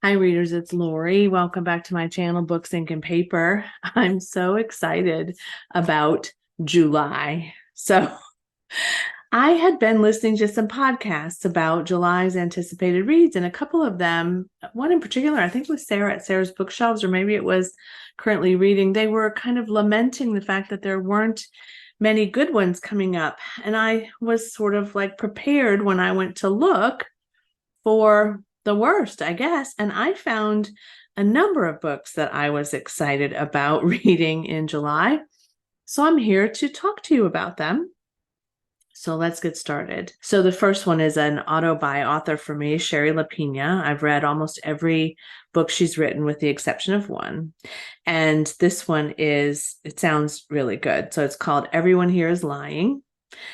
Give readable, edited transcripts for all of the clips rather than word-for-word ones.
Hi, readers. It's Lori. Welcome back to my channel, Books, Ink, and Paper. I'm so excited about July. I had been listening to some podcasts about July's anticipated reads, and a couple of them, one in particular, I think was Sarah at Sarah's Bookshelves, or maybe it was Currently Reading. They were kind of lamenting the fact that there weren't many good ones coming up. And I was sort of like prepared when I went to look for the worst, I guess. And I found a number of books that I was excited about reading in July. So I'm here to talk to you about them. So let's get started. So the first one is an auto-buy author for me, Sherry LaPina. I've read almost every book she's written with the exception of one. And this one it sounds really good. So it's called Everyone Here is Lying.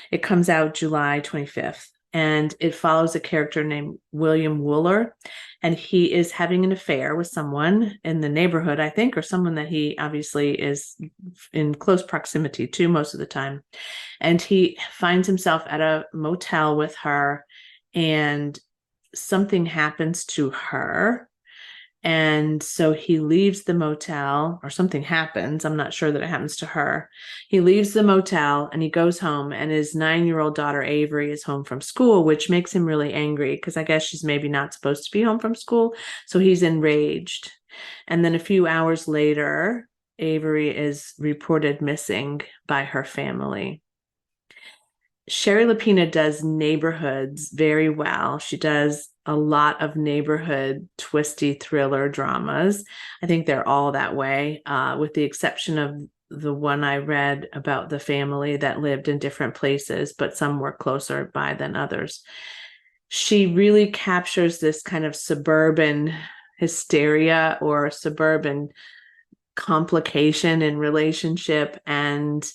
It comes out July 25th, and it follows a character named William Wooler, and he is having an affair with someone in the neighborhood, I think, or someone that he obviously is in close proximity to most of the time. And he finds himself at a motel with her, and something happens to her. And so he leaves the motel, or something happens. I'm not sure that it happens to her. He leaves the motel and he goes home, and his 9-year-old daughter, Avery, is home from school, which makes him really angry because I guess she's maybe not supposed to be home from school. So he's enraged. And then a few hours later, Avery is reported missing by her family. Sherry LaPina does neighborhoods very well. She does a lot of neighborhood twisty thriller dramas. I think they're all that way, with the exception of the one I read about the family that lived in different places, but some were closer by than others. She really captures this kind of suburban hysteria or suburban complication in relationship, and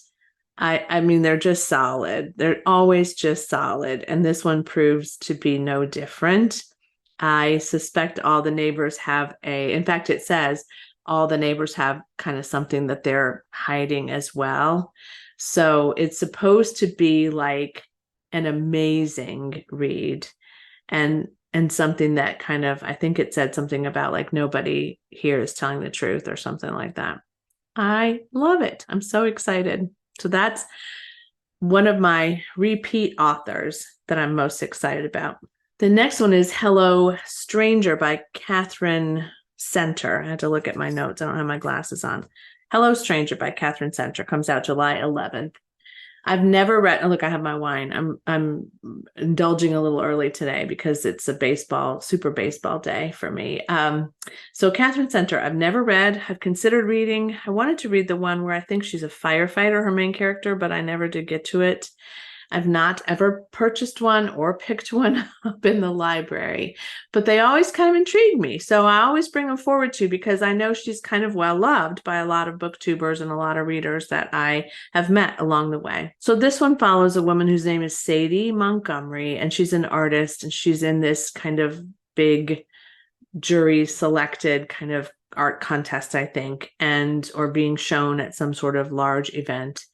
I mean, they're just solid. They're always just solid. And this one proves to be no different. I suspect all the neighbors in fact, it says all the neighbors have kind of something that they're hiding as well. So it's supposed to be like an amazing read, and something that kind of, I think it said something about like nobody here is telling the truth or something like that. I love it. I'm so excited. So that's one of my repeat authors that I'm most excited about. The next one is Hello Stranger by Catherine Center. I had to look at my notes. I don't have my glasses on. Hello Stranger by Catherine Center comes out July 11th. I've never read. Oh, look, I have my wine. I'm indulging a little early today because it's a super baseball day for me. So Catherine Center, I've never read. I've considered reading. I wanted to read the one where I think she's a firefighter, her main character, but I never did get to it. I've not ever purchased one or picked one up in the library, but they always kind of intrigue me. So I always bring them forward to because I know she's kind of well loved by a lot of booktubers and a lot of readers that I have met along the way. So this one follows a woman whose name is Sadie Montgomery, and she's an artist, and she's in this kind of big jury selected kind of art contest, I think, or being shown at some sort of large event.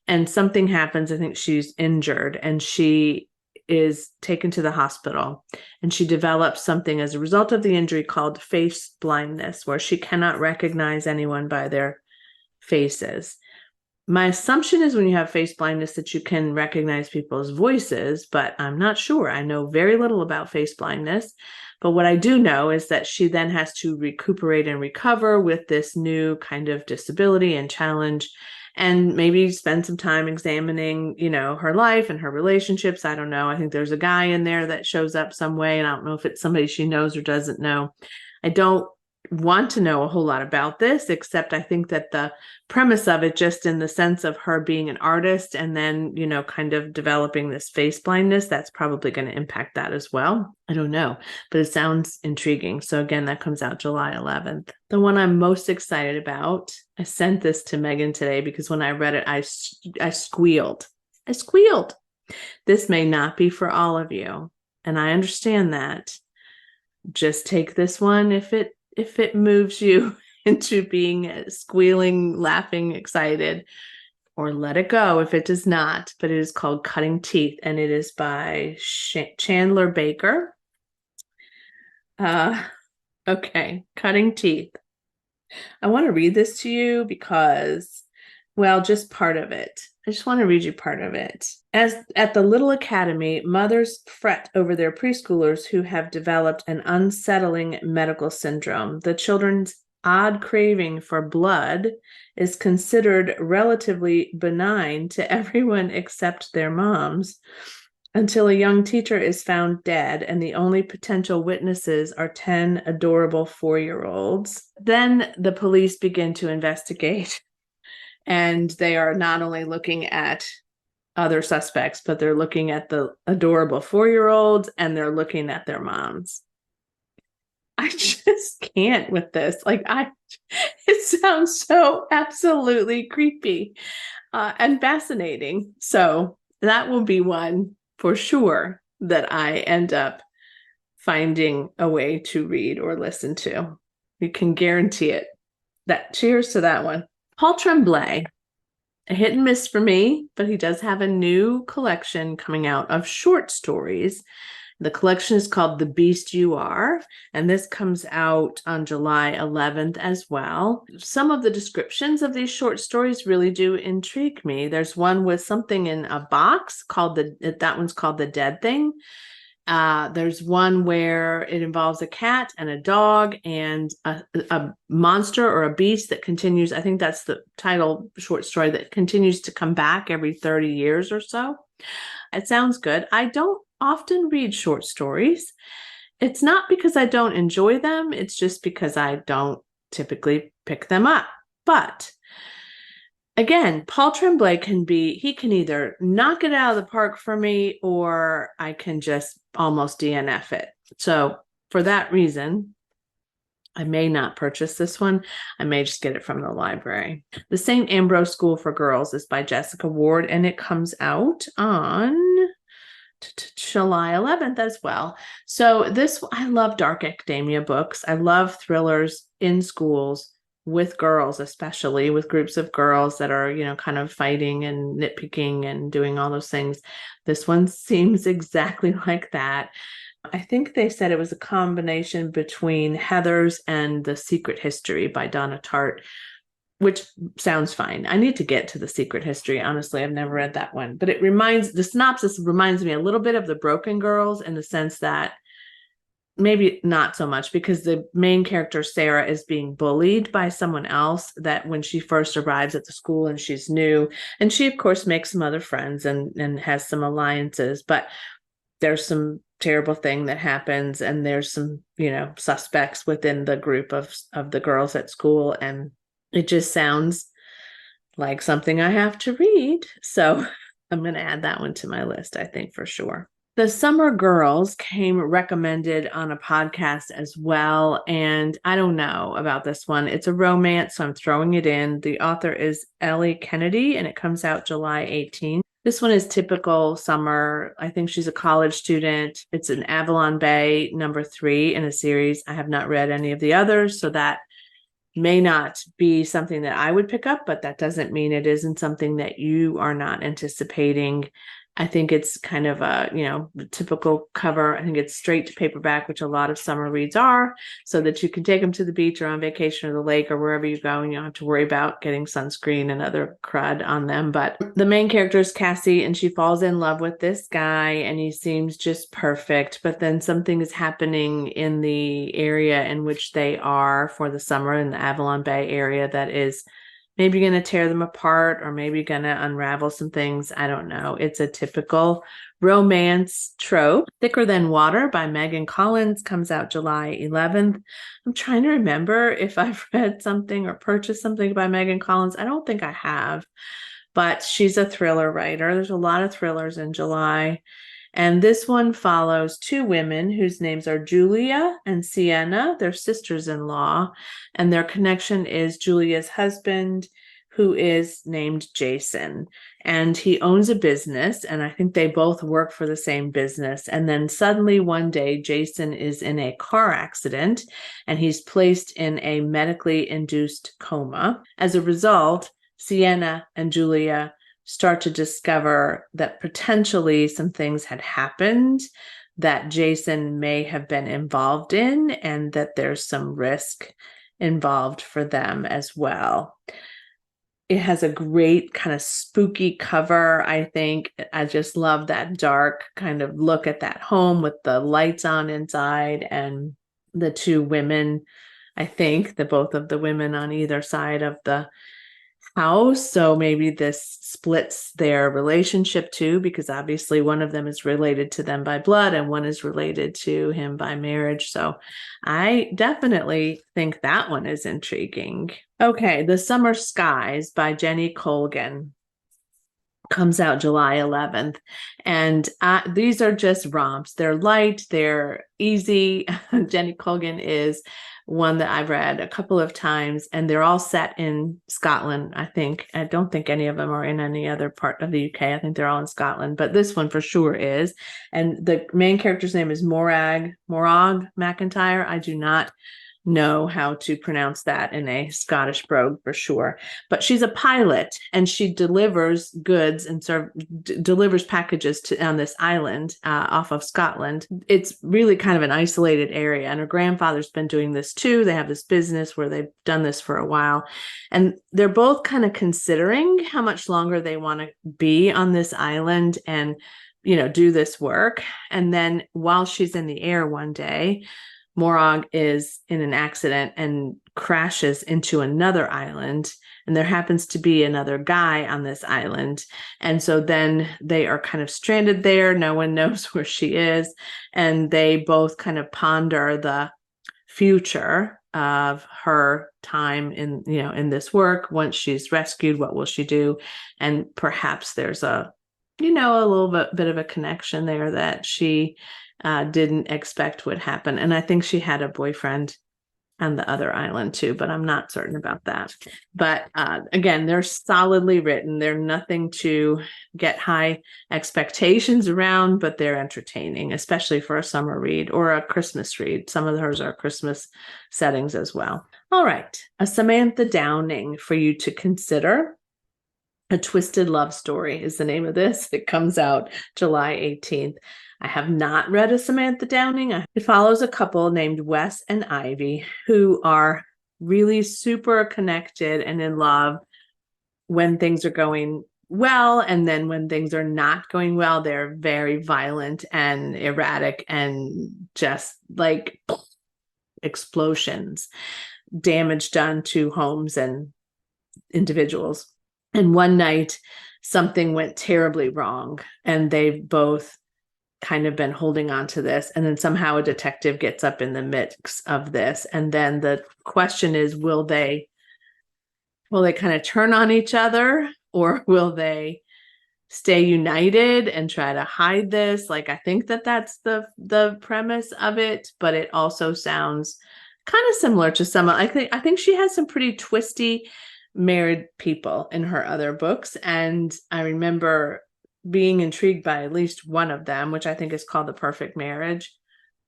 And something happens. I think she's injured, and she is taken to the hospital, and she develops something as a result of the injury called face blindness, where she cannot recognize anyone by their faces. My assumption is when you have face blindness that you can recognize people's voices, but I'm not sure. I know very little about face blindness. But what I do know is that she then has to recuperate and recover with this new kind of disability and challenge, and maybe spend some time examining, her life and her relationships. I don't know. I think there's a guy in there that shows up some way, and I don't know if it's somebody she knows or doesn't know. I don't want to know a whole lot about this, except I think that the premise of it, just in the sense of her being an artist and then, kind of developing this face blindness, that's probably going to impact that as well. I don't know, but it sounds intriguing. So again, that comes out July 11th. The one I'm most excited about, I sent this to Megan today because when I read it, I squealed. I squealed. This may not be for all of you, and I understand that. Just take this one if it moves you into being squealing, laughing, excited, or let it go if it does not. But it is called Cutting Teeth, and it is by Chandler Baker. Okay, cutting teeth. I want to read this to you because, well, just part of it. I just want to read you part of it. As at the little academy, mothers fret over their preschoolers who have developed an unsettling medical syndrome. The children's odd craving for blood is considered relatively benign to everyone except their moms, until a young teacher is found dead and the only potential witnesses are 10 adorable 4-year-olds. Then the police begin to investigate, and they are not only looking at other suspects, but they're looking at the adorable 4-year-olds and they're looking at their moms. I just can't with this. It sounds so absolutely creepy and fascinating. So that will be one for sure that I end up finding a way to read or listen to. You can guarantee it. Cheers to that one. Paul Tremblay, a hit and miss for me, but he does have a new collection coming out of short stories. The collection is called The Beast You Are, and this comes out on July 11th as well. Some of the descriptions of these short stories really do intrigue me. There's one with something in a box that one's called The Dead Thing. There's one where it involves a cat and a dog and a monster or a beast that continues. I think that's the title short story, that continues to come back every 30 years or so. It sounds good. I don't often read short stories. It's not because I don't enjoy them. It's just because I don't typically pick them up. But again, Paul Tremblay can either knock it out of the park for me, or I can just almost DNF it. So for that reason, I may not purchase this one. I may just get it from the library. The St. Ambrose School for Girls is by Jessica Ward, and it comes out on July 11th as well. So I love dark academia books. I love thrillers in schools with girls, especially with groups of girls that are, kind of fighting and nitpicking and doing all those things. This one seems exactly like that. I think they said it was a combination between Heathers and The Secret History by Donna Tartt, which sounds fine. I need to get to The Secret History. Honestly, I've never read that one, but the synopsis reminds me a little bit of The Broken Girls, in the sense that maybe not so much, because the main character, Sarah, is being bullied by someone else that when she first arrives at the school and she's new, and she of course makes some other friends and has some alliances, but there's some terrible thing that happens, and there's some, suspects within the group of the girls at school, and it just sounds like something I have to read. So I'm going to add that one to my list, I think, for sure. The Summer Girls came recommended on a podcast as well, and I don't know about this one. It's a romance, so I'm throwing it in. The author is Ellie Kennedy, and it comes out July 18th. This one is typical summer. I think she's a college student. It's an Avalon Bay #3 in a series. I have not read any of the others, so that may not be something that I would pick up, but that doesn't mean it isn't something that you are not anticipating. I think it's kind of a, typical cover. I think it's straight to paperback, which a lot of summer reads are, so that you can take them to the beach or on vacation or the lake or wherever you go, and you don't have to worry about getting sunscreen and other crud on them. But the main character is Cassie, and she falls in love with this guy, and he seems just perfect. But then something is happening in the area in which they are for the summer, in the Avalon Bay area, that is maybe going to tear them apart, or maybe going to unravel some things. I don't know. It's a typical romance trope. Thicker Than Water by Megan Collins comes out July 11th. I'm trying to remember if I've read something or purchased something by Megan Collins. I don't think I have, but she's a thriller writer. There's a lot of thrillers in July. And this one follows two women whose names are Julia and Sienna. They're sisters-in-law, and their connection is Julia's husband, who is named Jason, and he owns a business, and I think they both work for the same business. And then suddenly one day, Jason is in a car accident, and he's placed in a medically induced coma. As a result, Sienna and Julia start to discover that potentially some things had happened that Jason may have been involved in, and that there's some risk involved for them as well. It has a great kind of spooky cover, I think. I just love that dark kind of look at that home with the lights on inside and the two women, I think, both of the women on either side of the house. So maybe this splits their relationship too, because obviously one of them is related to them by blood and one is related to him by marriage. So I definitely think that one is intriguing. Okay, The Summer Skies by Jenny Colgan comes out July 11th. And these are just romps. They're light, they're easy. Jenny Colgan is one that I've read a couple of times, and they're all set in Scotland, I think. I don't think any of them are in any other part of the UK. I think they're all in Scotland, but this one for sure is. And the main character's name is Morag McIntyre. I do not know how to pronounce that in a Scottish brogue for sure, but she's a pilot and she delivers goods and delivers packages on this island off of Scotland. It's really kind of an isolated area, and her grandfather's been doing this too. They have this business where they've done this for a while, and they're both kind of considering how much longer they want to be on this island and do this work. And then while she's in the air one day, Morag is in an accident and crashes into another island, and there happens to be another guy on this island. And so then they are kind of stranded there. No one knows where she is. And they both kind of ponder the future of her time in this work. Once she's rescued, what will she do? And perhaps there's a little bit of a connection there that she didn't expect would happen. And I think she had a boyfriend on the other island too, but I'm not certain about that. But again, they're solidly written. They're nothing to get high expectations around, but they're entertaining, especially for a summer read or a Christmas read. Some of hers are Christmas settings as well. All right, a Samantha Downing for you to consider. A Twisted Love Story is the name of this. It comes out July 18th. I have not read a Samantha Downing. It follows a couple named Wes and Ivy who are really super connected and in love when things are going well. And then when things are not going well, they're very violent and erratic and just like explosions, damage done to homes and individuals. And one night something went terribly wrong, and they've both kind of been holding on to this. And then somehow a detective gets up in the mix of this. And then the question is, will they kind of turn on each other, or will they stay united and try to hide this? Like, I think that's the premise of it, but it also sounds kind of similar to some. I think she has some pretty twisty married people in her other books, and I remember being intrigued by at least one of them, which I think is called The Perfect Marriage,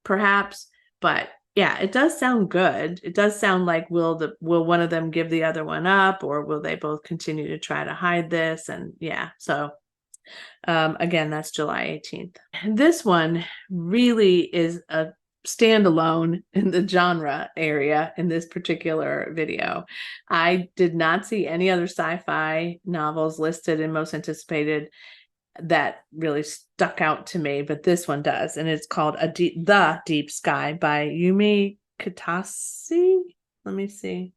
perhaps. But yeah, it does sound good. It does sound like will one of them give the other one up, or will they both continue to try to hide this? And yeah, so again, that's July 18th. This one really is a standalone in the genre area in this particular video. I did not see any other sci-fi novels listed in most anticipated that really stuck out to me, but this one does, and it's called The Deep Sky by Yumi Kitase. Let me see.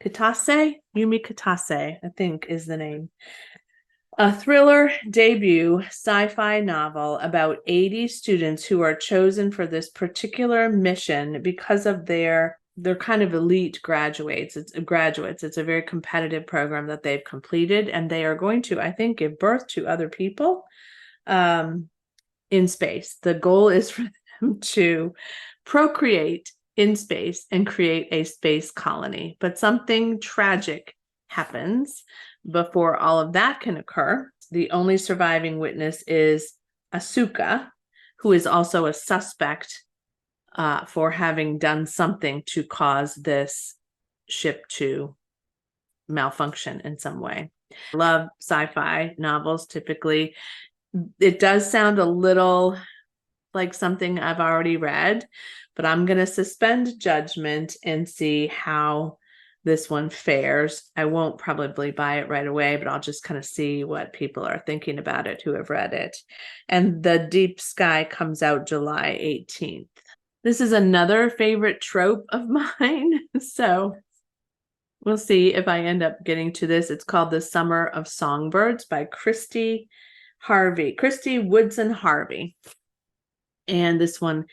Yumi Kitase, I think is the name. A thriller debut sci-fi novel about 80 students who are chosen for this particular mission because of they're kind of elite graduates. It's a very competitive program that they've completed, and they are going to, I think, give birth to other people in space. The goal is for them to procreate in space and create a space colony. But something tragic happens before all of that can occur. The only surviving witness is Asuka, who is also a suspect for having done something to cause this ship to malfunction in some way. I love sci-fi novels typically. It does sound a little like something I've already read, but I'm going to suspend judgment and see how this one fares. I won't probably buy it right away, but I'll just kind of see what people are thinking about it who have read it. And The Deep Sky comes out July 18th. This is another favorite trope of mine. So we'll see if I end up getting to this. It's called The Summer of Songbirds by Christy Woodson Harvey. And this one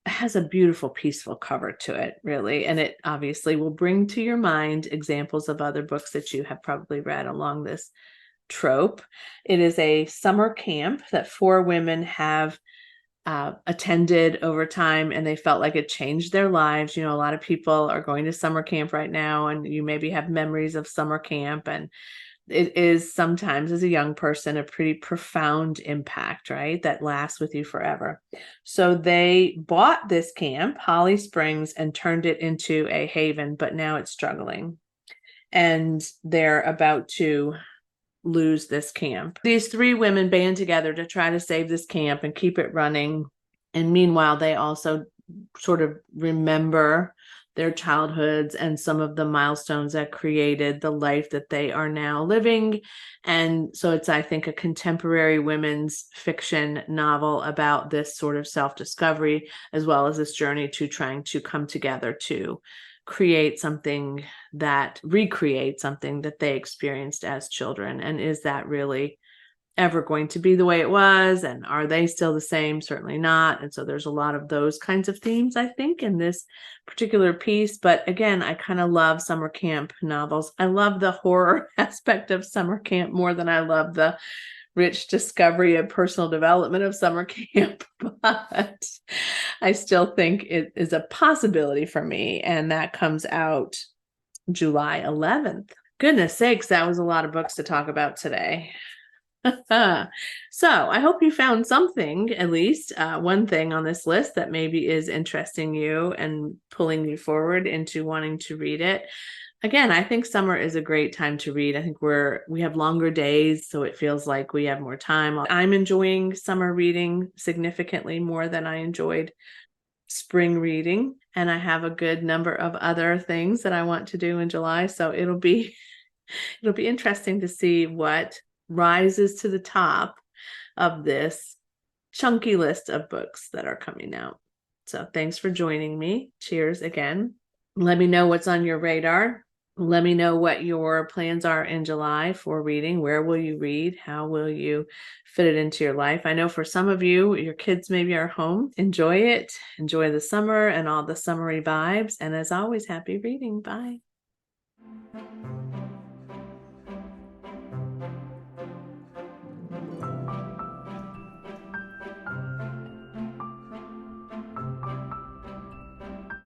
has a beautiful, peaceful cover to it, really. And it obviously will bring to your mind examples of other books that you have probably read along this trope. It is a summer camp that 4 women have attended over time, and they felt like it changed their lives. You know, a lot of people are going to summer camp right now, and you maybe have memories of summer camp, and it is sometimes, as a young person, a pretty profound impact, right? That lasts with you forever. So they bought this camp, Holly Springs, and turned it into a haven, but now it's struggling. And they're about to lose this camp. These 3 women band together to try to save this camp and keep it running. And meanwhile, they also sort of remember their childhoods and some of the milestones that created the life that they are now living. And so it's, I think, a contemporary women's fiction novel about this sort of self-discovery, as well as this journey to trying to come together to recreate something that they experienced as children. And is that really ever going to be the way it was? And are they still the same? Certainly not. And so there's a lot of those kinds of themes, I think, in this particular piece. But again, I kind of love summer camp novels. I love the horror aspect of summer camp more than I love the rich discovery and personal development of summer camp, but I still think it is a possibility for me. And that comes out July 11th. Goodness sakes, that was a lot of books to talk about today. So I hope you found something, at least one thing on this list that maybe is interesting you and pulling you forward into wanting to read it. Again, I think summer is a great time to read. I think we have longer days, so it feels like we have more time. I'm enjoying summer reading significantly more than I enjoyed spring reading, and I have a good number of other things that I want to do in July. So it'll be interesting to see what rises to the top of this chunky list of books that are coming out. So thanks for joining me. Cheers again. Let me know what's on your radar. Let me know what your plans are in July for reading. Where will you read? How will you fit it into your life? I know for some of you, your kids maybe are home. Enjoy it. Enjoy the summer and all the summery vibes. And as always, happy reading. Bye.